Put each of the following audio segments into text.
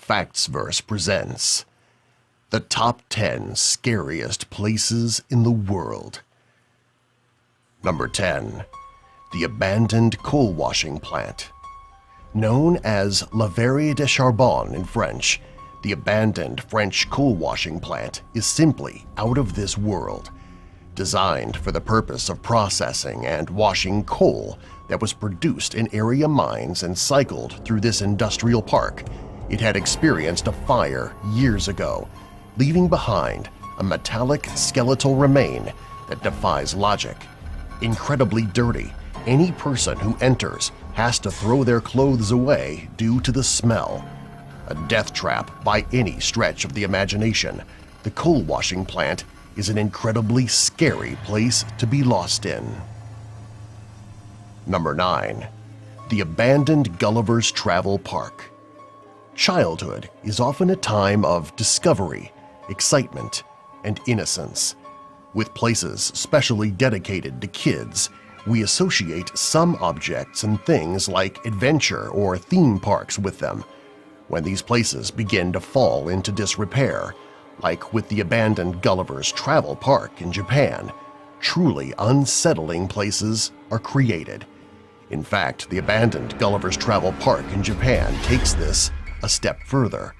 Factsverse presents the Top 10 Scariest Places in the World. Number 10. The Abandoned Coal Washing Plant. Known as La Verrie de Charbon in French, the abandoned French coal washing plant is simply out of this world. Designed for the purpose of processing and washing coal that was produced in area mines and cycled through this industrial park, it had experienced a fire years ago, leaving behind a metallic skeletal remain that defies logic. Incredibly dirty, any person who enters has to throw their clothes away due to the smell. A death trap by any stretch of the imagination, the coal washing plant is an incredibly scary place to be lost in. Number 9. The Abandoned Gulliver's Travel Park. Childhood is often a time of discovery, excitement, and innocence. With places specially dedicated to kids, we associate some objects and things like adventure or theme parks with them. When these places begin to fall into disrepair, like with the abandoned Gulliver's Travel Park in Japan, truly unsettling places are created. In fact, the abandoned Gulliver's Travel Park in Japan takes this a step further.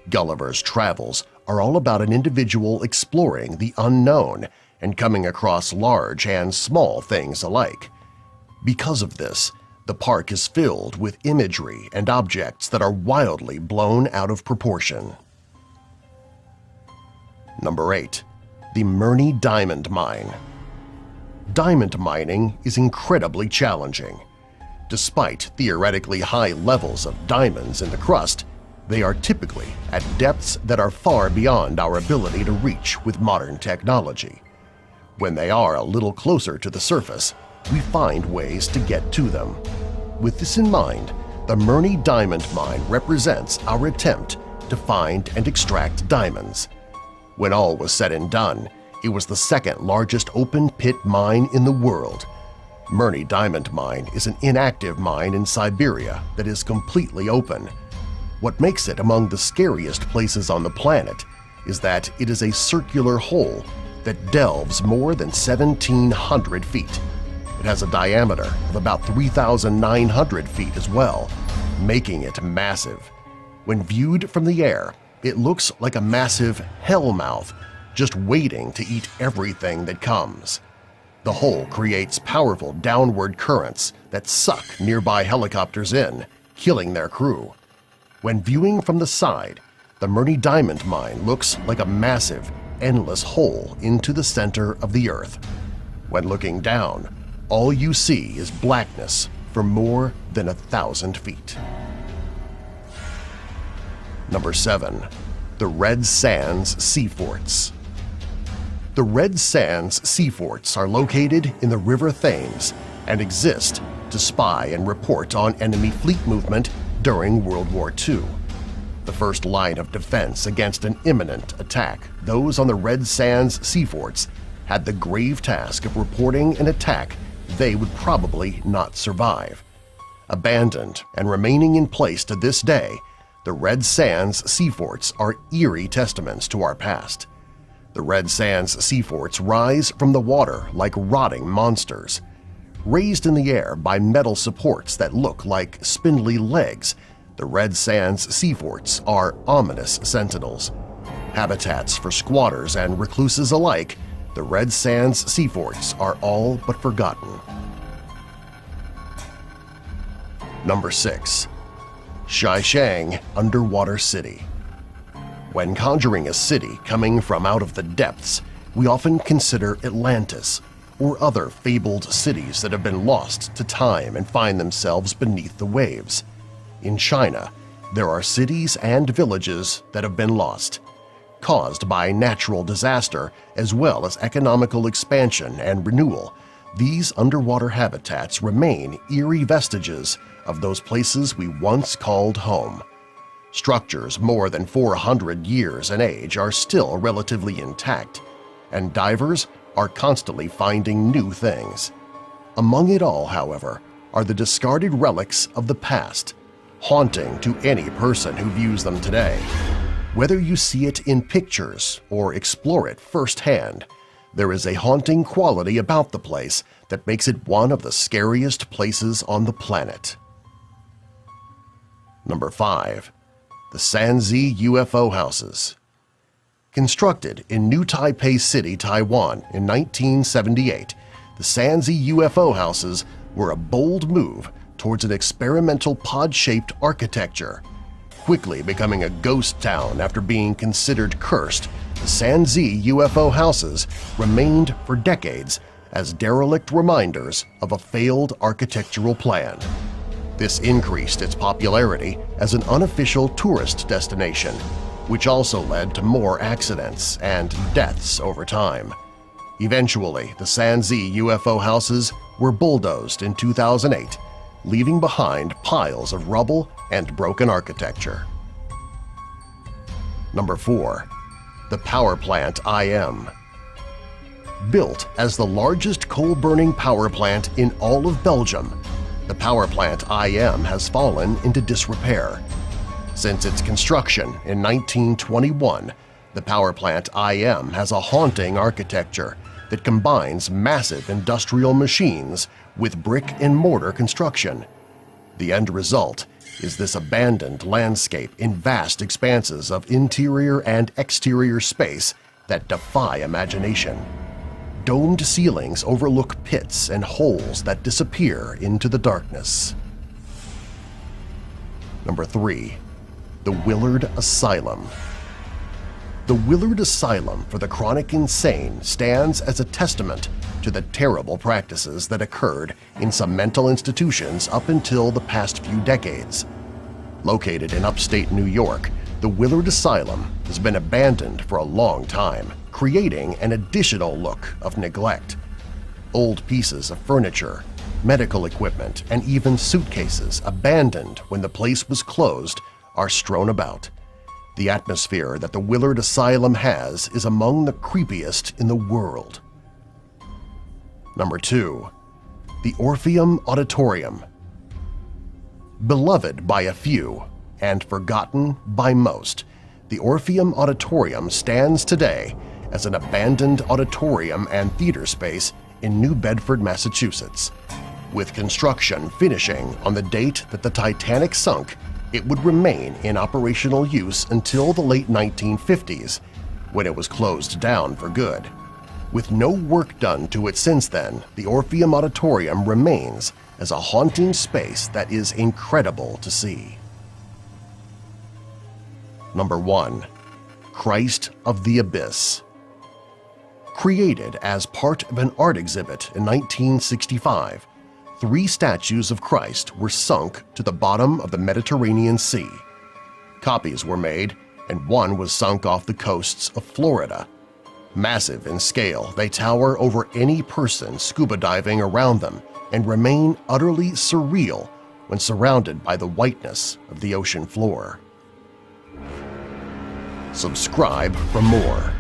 Gulliver's travels are all about an individual exploring the unknown and coming across large and small things alike. Because of this, the park is filled with imagery and objects that are wildly blown out of proportion. Number 8. The Murny Diamond Mine. Diamond mining is incredibly challenging. Despite theoretically high levels of diamonds in the crust, they are typically at depths that are far beyond our ability to reach with modern technology. When they are a little closer to the surface, we find ways to get to them. With this in mind, the Murny Diamond Mine represents our attempt to find and extract diamonds. When all was said and done, it was the second largest open-pit mine in the world. Murny Diamond Mine is an inactive mine in Siberia that is completely open. What makes it among the scariest places on the planet is that it is a circular hole that delves more than 1,700 feet. It has a diameter of about 3,900 feet as well, making it massive. When viewed from the air, it looks like a massive hellmouth just waiting to eat everything that comes. The hole creates powerful downward currents that suck nearby helicopters in, killing their crew. When viewing from the side, the Murny Diamond Mine looks like a massive, endless hole into the center of the earth. When looking down, all you see is blackness for more than 1,000 feet. Number 7. The Red Sands Sea Forts. The Red Sands Sea Forts are located in the River Thames and exist to spy and report on enemy fleet movement during World War II. The first line of defense against an imminent attack, those on the Red Sands Sea Forts had the grave task of reporting an attack they would probably not survive. Abandoned and remaining in place to this day, the Red Sands Sea Forts are eerie testaments to our past. The Red Sands Sea Forts rise from the water like rotting monsters. Raised in the air by metal supports that look like spindly legs, the Red Sands Sea Forts are ominous sentinels. Habitats for squatters and recluses alike, the Red Sands Sea Forts are all but forgotten. Number 6. Shishang Underwater City. When conjuring a city coming from out of the depths, we often consider Atlantis or other fabled cities that have been lost to time and find themselves beneath the waves. In China, there are cities and villages that have been lost, caused by natural disaster as well as economical expansion and renewal. These underwater habitats remain eerie vestiges of those places we once called home. Structures more than 400 years in age are still relatively intact, and divers are constantly finding new things. Among it all, however, are the discarded relics of the past, haunting to any person who views them today. Whether you see it in pictures or explore it firsthand, there is a haunting quality about the place that makes it one of the scariest places on the planet. Number 5. The Sanzi UFO Houses. Constructed in New Taipei City, Taiwan in 1978, the Sanzi UFO Houses were a bold move towards an experimental pod-shaped architecture. Quickly becoming a ghost town after being considered cursed, the Sanzi UFO houses remained for decades as derelict reminders of a failed architectural plan. This increased its popularity as an unofficial tourist destination, which also led to more accidents and deaths over time. Eventually, the Sanzi UFO houses were bulldozed in 2008, leaving behind piles of rubble and broken architecture. Number 4. The Power Plant IM. Built as the largest coal-burning power plant in all of Belgium, the power plant IM has fallen into disrepair. Since its construction in 1921, the power plant IM has a haunting architecture that combines massive industrial machines with brick-and-mortar construction. The end result is this abandoned landscape in vast expanses of interior and exterior space that defy imagination. Domed ceilings overlook pits and holes that disappear into the darkness. Number 3. The Willard Asylum. The Willard Asylum for the Chronic Insane stands as a testament to the terrible practices that occurred in some mental institutions up until the past few decades. Located in upstate New York, the Willard Asylum has been abandoned for a long time, creating an additional look of neglect. Old pieces of furniture, medical equipment, and even suitcases abandoned when the place was closed are strewn about. The atmosphere that the Willard Asylum has is among the creepiest in the world. Number 2. The Orpheum Auditorium. Beloved by a few and forgotten by most, the Orpheum Auditorium stands today as an abandoned auditorium and theater space in New Bedford, Massachusetts. With construction finishing on the date that the Titanic sunk, it would remain in operational use until the late 1950s, when it was closed down for good. With no work done to it since then, the Orpheum Auditorium remains as a haunting space that is incredible to see. Number 1. Christ of the Abyss. Created as part of an art exhibit in 1965, 3 statues of Christ were sunk to the bottom of the Mediterranean Sea. Copies were made, and one was sunk off the coasts of Florida. Massive in scale, they tower over any person scuba diving around them and remain utterly surreal when surrounded by the whiteness of the ocean floor. Subscribe for more.